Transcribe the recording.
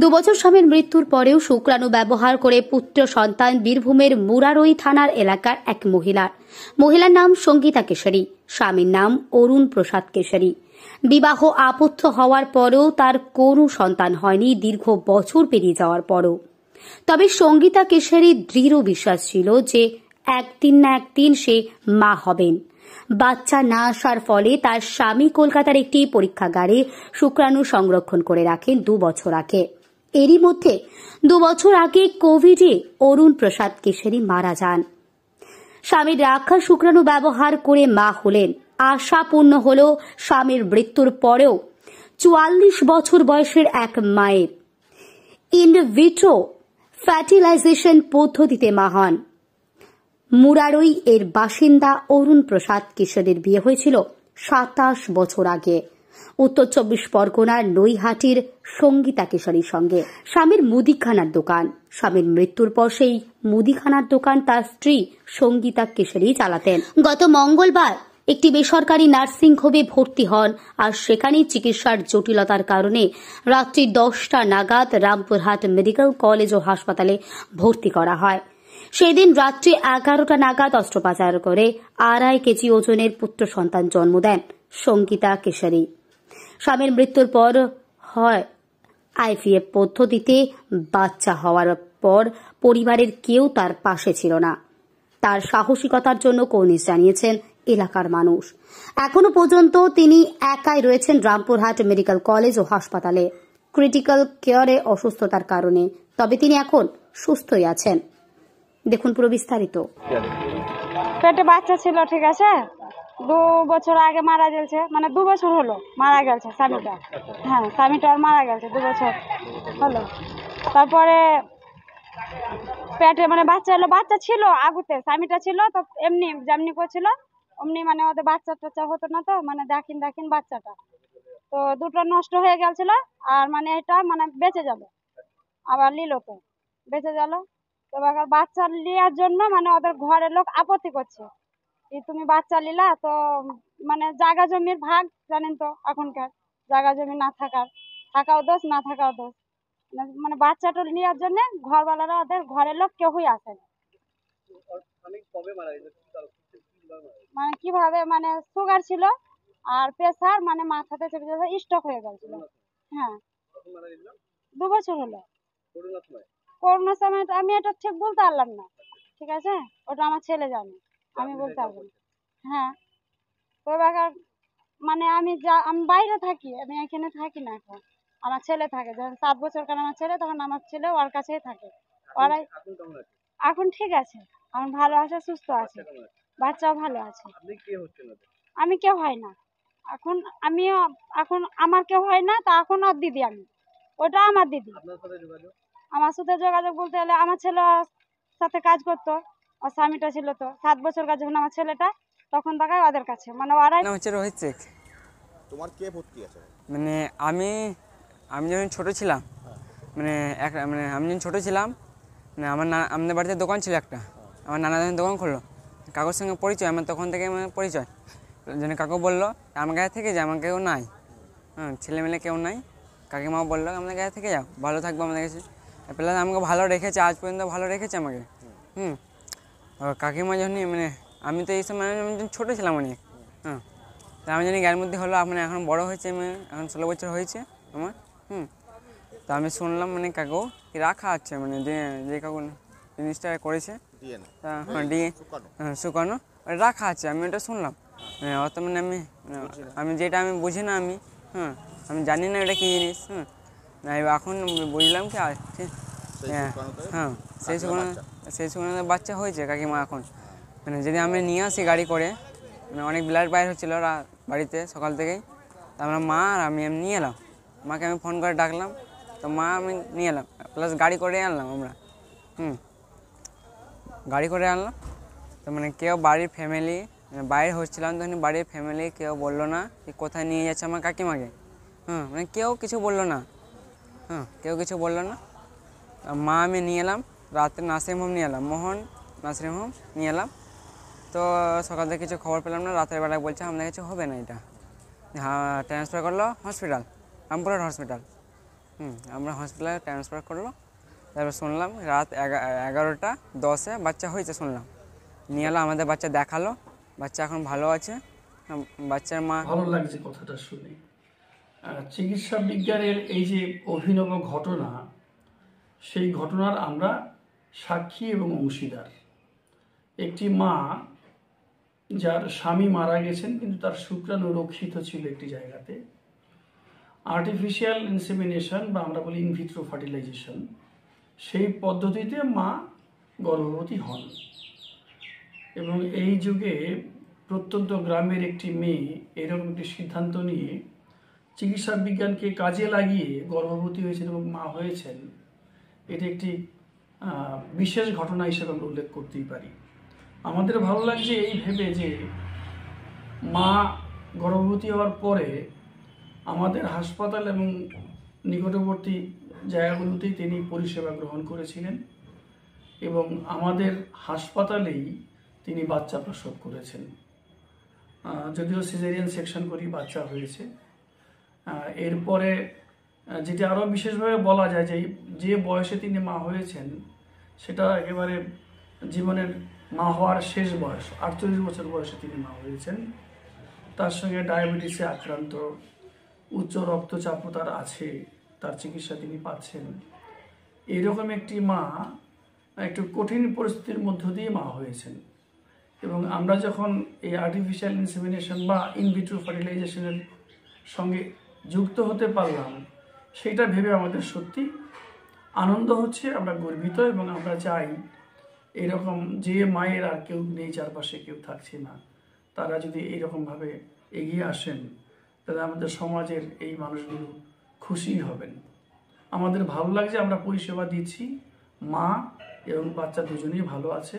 দুবছর স্বামীর মৃত্যুর পরেও শুক্রাণু ব্যবহার করে পুত্র সন্তান বীরভূমের মুরারই থানার এলাকার এক মহিলার নাম সঙ্গীতা কেশরী, স্বামীর নাম অরুণ প্রসাদ কেশরী। বিবাহ আপত্য হওয়ার পরেও তার কোনো সন্তান হয়নি দীর্ঘ বছর পেরিয়ে যাওয়ার পরও। তবে সঙ্গীতা কেশরীর দৃঢ় বিশ্বাস ছিল যে একদিন না একদিন সে মা হবেন। বাচ্চা না আসার ফলে তার স্বামী কলকাতার একটি পরীক্ষাগারে শুক্রাণু সংরক্ষণ করে রাখেন 2 বছর আগে। এরই মধ্যে 2 বছর আগে কোভিডে অরুণ প্রসাদ কেশরী মারা যান। স্বামীর রাখা শুক্রাণু ব্যবহার করে মা হলেন। আশা পূর্ণ হল স্বামীর মৃত্যুর পরেও 44 বছর বয়সের এক মায়ের ইনভিট্রো ফার্টিলাইজেশন পদ্ধতিতে মা হন। মুরারই এর বাসিন্দা অরুণ প্রসাদ কেশরীর বিয়ে হয়েছিল 27 বছর আগে উত্তর 24 পরগনার নৈহাটির সঙ্গীতা কেশরীর সঙ্গে। স্বামীর মুদিখানার দোকান। স্বামীর মৃত্যুর পর সেই মুদিখানার দোকান তার স্ত্রী সঙ্গীতা কেশরী চালাতেন। গত মঙ্গলবার একটি বেসরকারি নার্সিং হোমে ভর্তি হন, আর সেখানেই চিকিৎসার জটিলতার কারণে রাত্রি 10টা নাগাদ রামপুরহাট মেডিকেল কলেজ ও হাসপাতালে ভর্তি করা হয়। সেদিন রাত্রি 11টা নাগাদ অস্ত্রোপচার করে 2.5 কেজি ওজনের পুত্র সন্তান জন্ম দেন সঙ্গীতা কেশরী। স্বামীর মৃত্যুর পর হয় আইভিএফ পদ্ধতিতে বাচ্চা হওয়ার পর পরিবারের কেউ তার পাশে ছিল না। তার সাহসিকতার জন্য কর্নিশ জানিয়েছেন এলাকার মানুষ। এখনো পর্যন্ত তিনি একাই রয়েছেন রামপুরহাট মেডিকেল কলেজ ও হাসপাতালে ক্রিটিক্যাল কেয়ারে অসুস্থতার কারণে। তবে তিনি এখন সুস্থই আছেন। দেখুন পুরো বিস্তারিত। পেটে বাচ্চা ছিল, ঠিক আছে, 2 বছর আগে মারা গেছে, মানে 2 বছর হলো মারা গেছে স্বামীটা। হ্যাঁ, স্বামীটা আর মারা গেছে 2 বছর হলো। তারপরে পেটে মানে বাচ্চা ছিল আগুতে, স্বামীটা ছিল তো এমনি যেমনি করছিল অমনি, মানে ওদের বাচ্চা টাচ্চা হতো না, তো মানে দেখিন বাচ্চাটা তো দুটো নষ্ট হয়ে গেছিল। আর মানে এটা মানে বেঁচে গেল, আবার নিল তো বেঁচে গেল। তো এবার বাচ্চা নেওয়ার জন্য মানে ওদের ঘরের লোক আপত্তি করছে, তুমি বাচ্চা নিলা তো মানে জায়গা জমির ভাগ জানেন তো, এখনকার জায়গা জমি না থাকাও দোষ, না থাকাও দোষ। মানে বাচ্চাটা নেওয়ার জন্য ঘরওয়ালারা ওদের ঘরের লোক কেউই আসে না। মানে কিভাবে, মানে সুগার ছিল আর প্রেসার, মানে মাথাতে চেপে চেপে স্ট্রোক হয়ে গেছিল। হ্যাঁ, 2 বছর হলো। করোনার সময় আমি এটা ঠিক বলতে পারলাম না, ঠিক আছে, ওটা আমার ছেলে জানে, আমি বলতে পারবো না। হ্যাঁ, তো এবার মানে আমি বাইরে থাকি, আমি এখানে থাকি না। এখন আমার ছেলে থাকে, যখন 7 বছর কাল আমার ছেলে, তখন আমার ছেলে ওর কাছেই থাকে। ওরাই এখন ঠিক আছে, এখন ভালো আছে, সুস্থ আছে, বাচ্চাও ভালো আছে। আমি কেউ হয় না এখন, এখন আমার কেউ হয় না, তা এখন ওর দিদি, আমি ওটা আমার দিদি। আমার সাথে যোগাযোগ বলতে গেলে আমার ছেলে সাথে কাজ করতো, ওর স্বামীটা ছিল তো 7 বছর কাজ, যখন আমার ছেলেটা তখন তাকায় ওদের কাছে, মানে ওরাই। হচ্ছে রোহিত শেখ। তোমার কে ভর্তি আছে? মানে আমি যখন ছোট ছিলাম, মানে আমি যখন ছোট ছিলাম, মানে আমাদের বাড়িতে দোকান ছিল একটা, আমার নানা যখন দোকান খুললো, কাকুর সঙ্গে পরিচয় আমার, তখন থেকে আমার পরিচয়। যেন কাকু বললো আমার গায়ে থেকে যে আমার কেউ নাই, ছেলেমেলে কেউ নাই। কাকিমা বললো আমাদের গায়ে থেকে যাও, ভালো থাকবো আমাদের কাছে। প্লাস আমাকে ভালো রেখেছে, আজ পর্যন্ত ভালো রেখেছে আমাকে। কাকিমা যখন মানে আমি তো এই সময় ছোটো ছিলাম অনেক, তা আমি জানি গায়ের মধ্যে হলো, মানে এখন বড় হয়েছে, এখন 16 বছর হয়েছে আমার। তো আমি শুনলাম মানে কাকু রাখা আছে, মানে যে কাকু জিনিসটা করেছে শুকানো রাখা আছে, আমি ওটা শুনলাম। অত মানে আমি যেটা আমি বুঝি না, আমি জানি না এটা কী জিনিস। এখন বুঝলাম কি সেই শুকনো বাচ্চা হয়েছে কাকিমা। এখন মানে যদি আমি নিয়ে আসি গাড়ি করে, মানে অনেক ব্লাড বাইর হচ্ছিলো বাড়িতে সকাল থেকেই, তো আমরা মা আর আমি নিয়ে এলাম, মাকে আমি ফোন করে ডাকলাম, তো মা আমি নিয়ে এলাম, প্লাস গাড়ি করে আনলাম আমরা। গাড়ি করে আনলাম, তো মানে কেউ বাড়ির ফ্যামিলি, বাইরে হচ্ছিলাম তখন বাড়ির ফ্যামিলি কেউ বললো না যে কোথায় নিয়ে যাচ্ছে আমার কাকিমাকে। মানে কেউ কিছু বললো না, কেউ কিছু বললো না। মা আমি নিয়ে এলাম, রাত্রে নার্সিং হোম নিয়ে এলাম, মোহন নার্সিং হোম নিয়ে এলাম। তো সকাল থেকে কিছু খবর পেলাম না, রাতের বেলায় বলছে আমাদের কিছু হবে না, এটা ট্রান্সফার করলো হসপিটাল, রামপুরহাট হসপিটাল। আমরা হসপিটালে ট্রান্সফার করলো। তারপর শুনলাম রাত 11:10 বাচ্চা হয়েছে শুনলাম। নিয়ে এলো, আমাদের বাচ্চা দেখালো, বাচ্চা এখন ভালো আছে। বাচ্চার মা ভালো লাগছে কথাটা শুনে। চিকিৎসা বিজ্ঞানের এই যে অভিনব ঘটনা, সেই ঘটনার আমরা সাক্ষী এবং অংশীদার। একটি মা যার স্বামী মারা গেছেন কিন্তু তার শুক্রাণু রক্ষিত ছিল একটি জায়গাতে, আর্টিফিশিয়াল ইনসেমিনেশন বা আমরা বলি ইনভিট্রো ফার্টিলাইজেশন, সেই পদ্ধতিতে মা গর্ভবতী হন। এবং এই যুগে প্রত্যন্ত গ্রামের একটি মেয়ে এরকম একটি সিদ্ধান্ত নিয়ে চিকিৎসা বিজ্ঞানকে কাজে লাগিয়ে গর্ভবতী হয়েছেন এবং মা হয়েছেন, এটি একটি বিশেষ ঘটনা হিসেবে আমরা উল্লেখ করতেই পারি। আমাদের ভালো লাগছে এই ভেবে যে মা গর্ভবতী হওয়ার পরে আমাদের হাসপাতাল এবং নিকটবর্তী জায়গাগুলোতেই তিনি পরিষেবা গ্রহণ করেছিলেন এবং আমাদের হাসপাতালেই তিনি বাচ্চা প্রসব করেছেন। যদিও সিজারিয়ান সেকশন করেই বাচ্চা হয়েছে। এরপরে যেটা আরও বিশেষভাবে বলা যায় যে বয়সে তিনি মা হয়েছেন সেটা একেবারে জীবনের মা হওয়ার শেষ বয়স, 48 বছর বয়সে তিনি মা হয়েছেন। তার সঙ্গে ডায়াবেটিসে আক্রান্ত, উচ্চ রক্তচাপও তার আছে, তার চিকিৎসা তিনি পাচ্ছেন। এইরকম একটি মা একটু কঠিন পরিস্থিতির মধ্য দিয়ে মা হয়েছেন এবং আমরা যখন এই আর্টিফিশিয়াল ইনসেমিনেশন বা ইনভিট্রো ফার্টিলাইজেশনের সঙ্গে যুক্ত হতে পারলাম, সেটা ভেবে আমাদের সত্যি আনন্দ হচ্ছে, আমরা গর্বিত এবং আমরা চাই এরকম যে মায়ের আর কেউ নেই, চারপাশে কেউ থাকছে না, তারা যদি এইরকমভাবে এগিয়ে আসেন তাহলে আমাদের সমাজের এই মানুষগুলো খুশি হবেন। আমাদের ভালো লাগছে আমরা পরিষেবা দিচ্ছি, মা এবং বাচ্চা দুজনেই ভালো আছে।